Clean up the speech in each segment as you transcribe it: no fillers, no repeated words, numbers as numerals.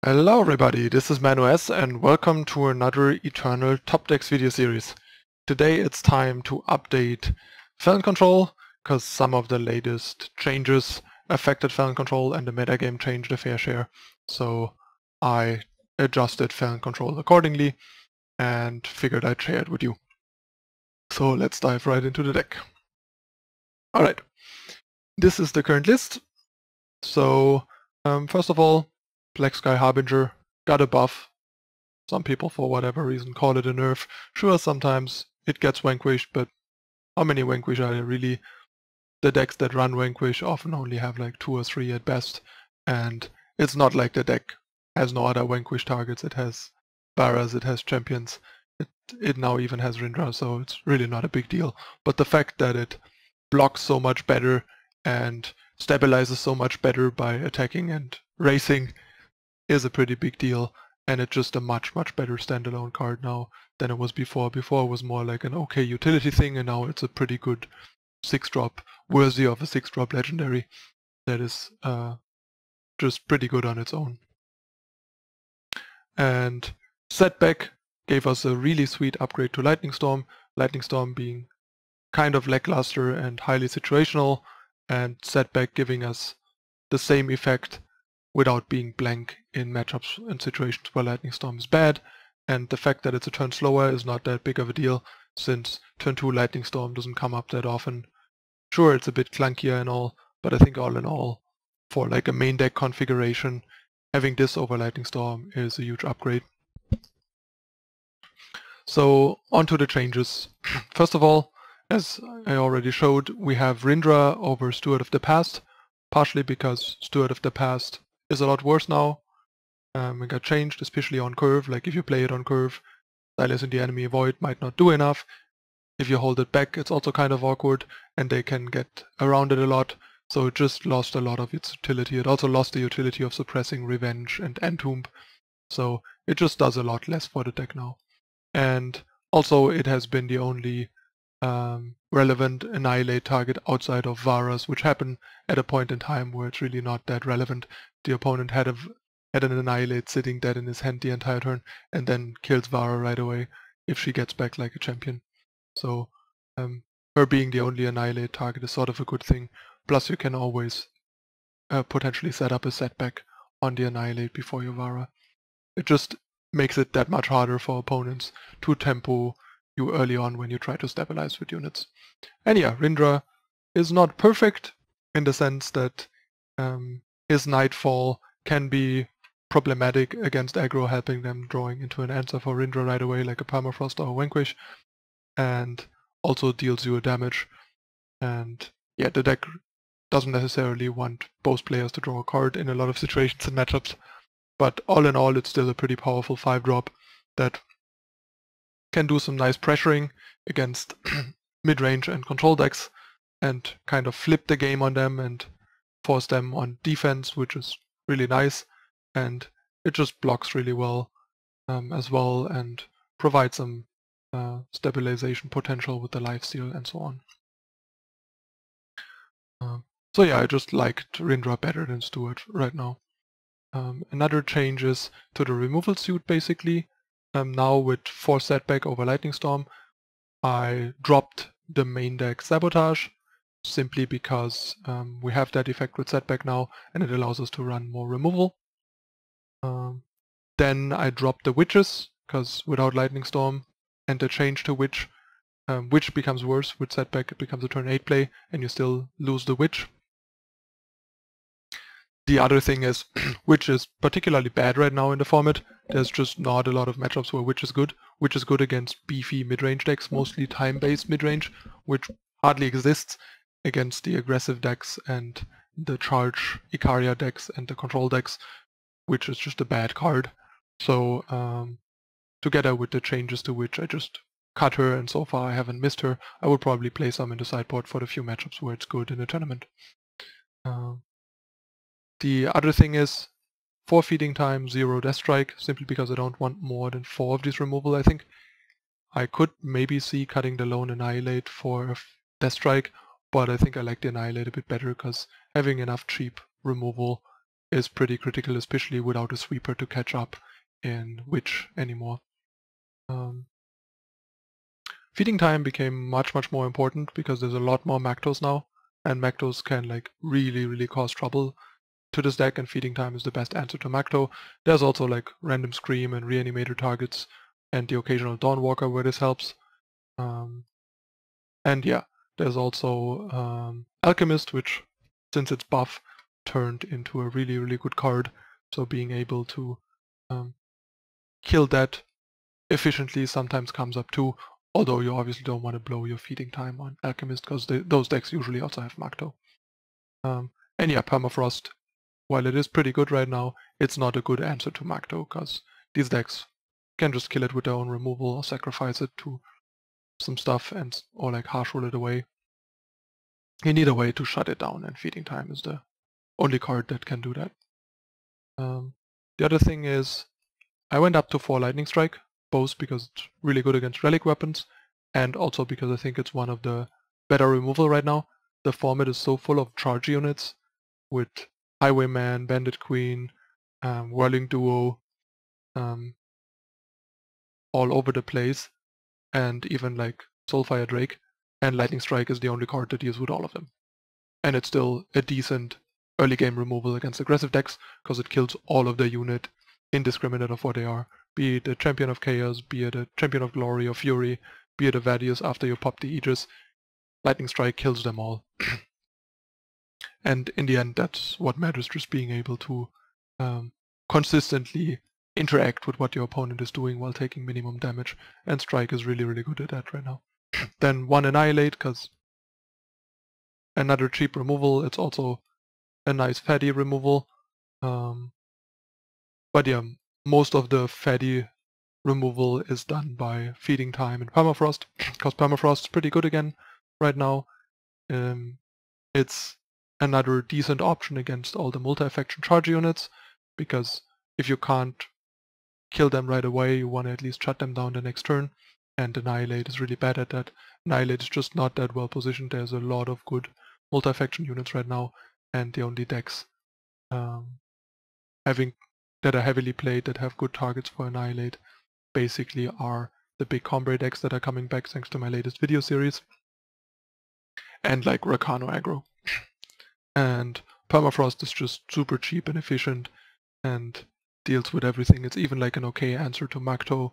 Hello everybody, this is ManuS and welcome to another Eternal Top Decks video series. Today it's time to update Feln Control, because some of the latest changes affected Feln Control and the metagame changed a fair share. So I adjusted Feln Control accordingly and figured I'd share it with you. So let's dive right into the deck. Alright, this is the current list. So first of all, Black Sky Harbinger got a buff. Some people, for whatever reason, call it a nerf. Sure, sometimes it gets vanquished, but how many vanquish are there really? The decks that run vanquish often only have like 2 or 3 at best, and it's not like the deck has no other vanquish targets. It has Varas, it has champions, it now even has Rindra, so it's really not a big deal. But the fact that it blocks so much better and stabilizes so much better by attacking and racing is a pretty big deal, and it's just a much better standalone card now than it was before. Before it was more like an okay utility thing, and now it's a pretty good 6-drop, worthy of a 6-drop legendary that is just pretty good on its own. And Setback gave us a really sweet upgrade to Lightning Storm being kind of lackluster and highly situational, and Setback giving us the same effect without being blank in matchups and situations where Lightning Storm is bad. And the fact that it's a turn slower is not that big of a deal, since turn 2 Lightning Storm doesn't come up that often. Sure, it's a bit clunkier and all, but I think all in all, for like a main deck configuration, having this over Lightning Storm is a huge upgrade. So onto the changes. First of all, as I already showed, we have Rindra over Steward of the Past, partially because Steward of the Past is a lot worse now. It got changed, especially on curve. Like if you play it on curve, silencing the enemy void might not do enough. If you hold it back, it's also kind of awkward, and they can get around it a lot. So it just lost a lot of its utility. It also lost the utility of suppressing Revenge and Entomb. So it just does a lot less for the deck now. And also it has been the only relevant Annihilate target outside of Vara's, which happened at a point in time where it's really not that relevant. The opponent had an Annihilate sitting dead in his hand the entire turn, and then kills Vara right away if she gets back like a champion. So her being the only Annihilate target is sort of a good thing. Plus you can always potentially set up a setback on the Annihilate before your Vara. It just makes it that much harder for opponents to tempo you early on when you try to stabilize with units. And yeah, Rindra is not perfect in the sense that his Nightfall can be problematic against aggro, helping them drawing into an answer for Rindra right away, like a Permafrost or a Vanquish, and also deals you a damage. And yeah, the deck doesn't necessarily want both players to draw a card in a lot of situations and matchups, but all in all it's still a pretty powerful 5-drop that can do some nice pressuring against mid-range and control decks and kind of flip the game on them and force them on defense, which is really nice, and it just blocks really well as well and provides some stabilization potential with the lifesteal and so on. So yeah, I just liked Rindra better than Steward right now. Another change is to the removal suit basically. Now with 4 Setback over Lightning Storm, I dropped the main deck Sabotage, simply because we have that effect with Setback now, and it allows us to run more removal. Then I dropped the Witches, because without Lightning Storm and the change to Witch, Witch becomes worse. With Setback it becomes a turn 8 play, and you still lose the Witch. The other thing is, Witch is particularly bad right now in the format. There's just not a lot of matchups where Witch is good. Witch is good against beefy mid-range decks, mostly time-based mid-range, which hardly exists against the aggressive decks and the charge Icaria decks and the control decks, which is just a bad card. So together with the changes to Witch, I just cut her, and so far I haven't missed her. I will probably play some in the sideboard for the few matchups where it's good in a tournament. The other thing is 4 feeding time, 0 Death Strike, simply because I don't want more than 4 of these removal, I think. I could maybe see cutting the lone Annihilate for Death Strike, but I think I like the Annihilate a bit better because having enough cheap removal is pretty critical, especially without a sweeper to catch up in Witch anymore. Feeding time became much more important because there's a lot more Mactos now, and Mactos can like really cause trouble to this deck, and feeding time is the best answer to Macto. There's also like random Scream and Reanimator targets and the occasional Dawnwalker where this helps. And yeah, there's also Alchemist, which since its buff turned into a really good card, so being able to kill that efficiently sometimes comes up too, although you obviously don't want to blow your feeding time on Alchemist because those decks usually also have Macto. And yeah, Permafrost, while it is pretty good right now, it's not a good answer to Macto because these decks can just kill it with their own removal or sacrifice it to some stuff or like harsh roll it away. You need a way to shut it down, and feeding time is the only card that can do that. The other thing is I went up to 4 Lightning Strike, both because it's really good against relic weapons and also because I think it's one of the better removal right now. The format is so full of charge units with Highwayman, Bandit Queen, Whirling Duo, all over the place, and even like Soulfire Drake, and Lightning Strike is the only card that deals with all of them. And it's still a decent early game removal against aggressive decks because it kills all of the unit indiscriminate of what they are. Be it a Champion of Chaos, be it a Champion of Glory or Fury, be it a Vadius after you pop the Aegis, Lightning Strike kills them all. And in the end, that's what matters, just being able to consistently interact with what your opponent is doing while taking minimum damage, and Strike is really good at that right now. Then 1 Annihilate, because another cheap removal, it's also a nice fatty removal. But yeah, most of the fatty removal is done by feeding time and Permafrost, because Permafrost is pretty good again right now. It's another decent option against all the multi-faction charge units, because if you can't kill them right away, you want to at least shut them down the next turn, and Annihilate is really bad at that. Annihilate is just not that well positioned. There's a lot of good multi-faction units right now, and the only decks that are heavily played that have good targets for Annihilate basically are the big Combre decks that are coming back thanks to my latest video series, and like Rakano aggro. And Permafrost is just super cheap and efficient and deals with everything. It's even like an okay answer to Macto,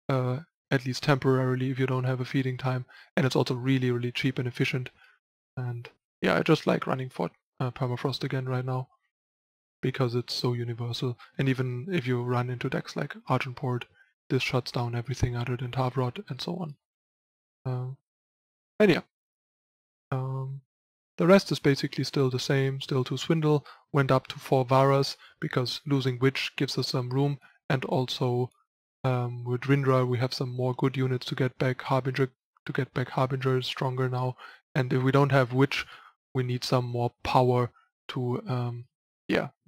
at least temporarily if you don't have a feeding time, and it's also really cheap and efficient. And yeah, I just like running for Permafrost again right now because it's so universal, and even if you run into decks like Argenport, this shuts down everything other than Tavrot and so on. And yeah, the rest is basically still the same, still 2 Swindle, went up to 4 Varas because losing Witch gives us some room, and also with Rindra we have some more good units to get back. Harbinger is stronger now, and if we don't have Witch, we need some more power to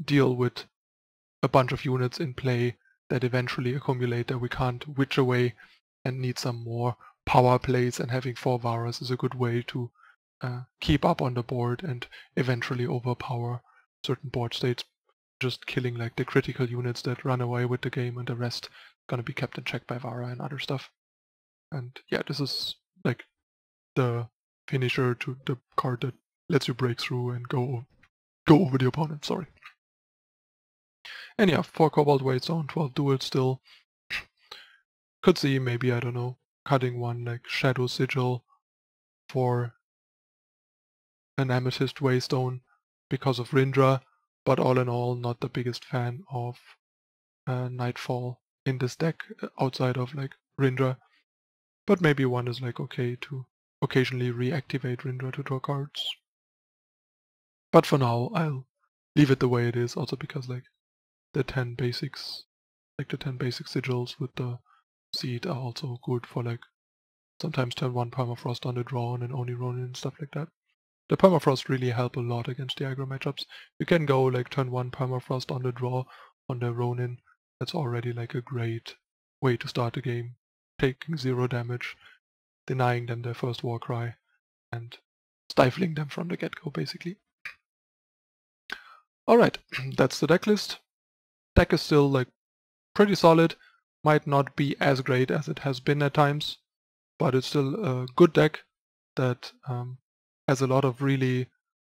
deal with a bunch of units in play that eventually accumulate that we can't witch away, and need some more power plays, and having 4 Varas is a good way to keep up on the board and eventually overpower certain board states, just killing like the critical units that run away with the game, and the rest gonna be kept in check by Vara and other stuff. And yeah, this is like the finisher to the card that lets you break through and go over the opponent, sorry. And yeah, 4 Cobalt Waystone, 12 duels still. Could see maybe, I don't know, cutting one like Shadow Sigil for an Amethyst Waystone because of Rindra, but all in all, not the biggest fan of Nightfall in this deck outside of like Rindra. But maybe one is like okay to occasionally reactivate Rindra to draw cards. But for now, I'll leave it the way it is, also because like the 10 basics, like the 10 basic sigils with the seed are also good for like sometimes turn 1 Permafrost on the draw and only Ronin and stuff like that. The Permafrost really help a lot against the aggro matchups. You can go like turn 1 Permafrost on the draw on the Ronin. That's already like a great way to start the game. Taking 0 damage, denying them their first Warcry, and stifling them from the get-go basically. Alright, that's the deck list. Deck is still like pretty solid, might not be as great as it has been at times, but it's still a good deck that has a lot of really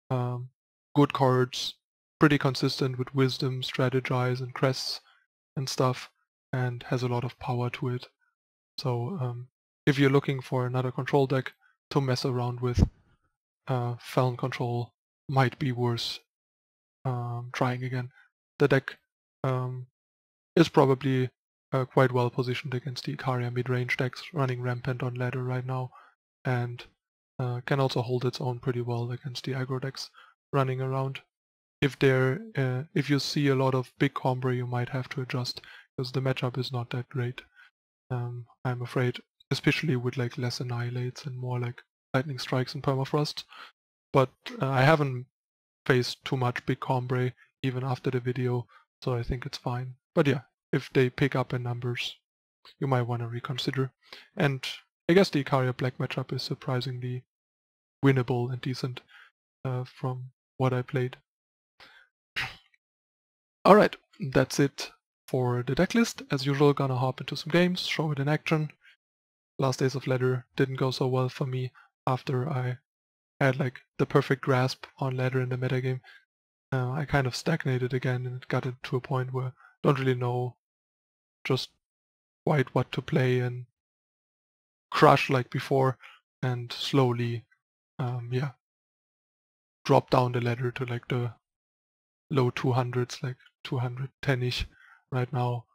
good cards, pretty consistent with Wisdom, Strategize and Crests and stuff, and has a lot of power to it. So if you're looking for another control deck to mess around with, Feln Control might be worth trying again. The deck is probably quite well positioned against the Ikaria mid-range decks running rampant on ladder right now, and can also hold its own pretty well against the aggro decks running around. If you see a lot of big combo, you might have to adjust, because the matchup is not that great. I'm afraid, especially with like less Annihilates and more like Lightning Strikes and Permafrost. But I haven't faced too much big combo even after the video, so I think it's fine. But yeah, if they pick up in numbers, you might want to reconsider. And I guess the Ikaria Black matchup is surprisingly winnable and decent from what I played. Alright, that's it for the deck list. As usual, gonna hop into some games, show it in action. Last Days of Ladder didn't go so well for me after I had like the perfect grasp on ladder in the metagame. I kind of stagnated again and it got to a point where I don't really know just quite what to play and crush like before, and slowly drop down the ladder to like the low 200s, like 210-ish right now,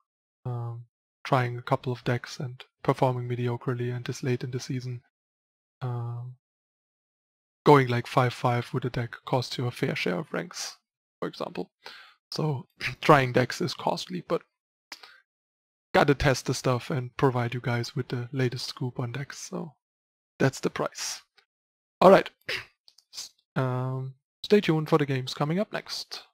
trying a couple of decks and performing mediocrely, and this late in the season going like 5-5 with a deck costs you a fair share of ranks, for example. So trying decks is costly, but gotta test the stuff and provide you guys with the latest scoop on decks, so that's the price. Alright, stay tuned for the games coming up next.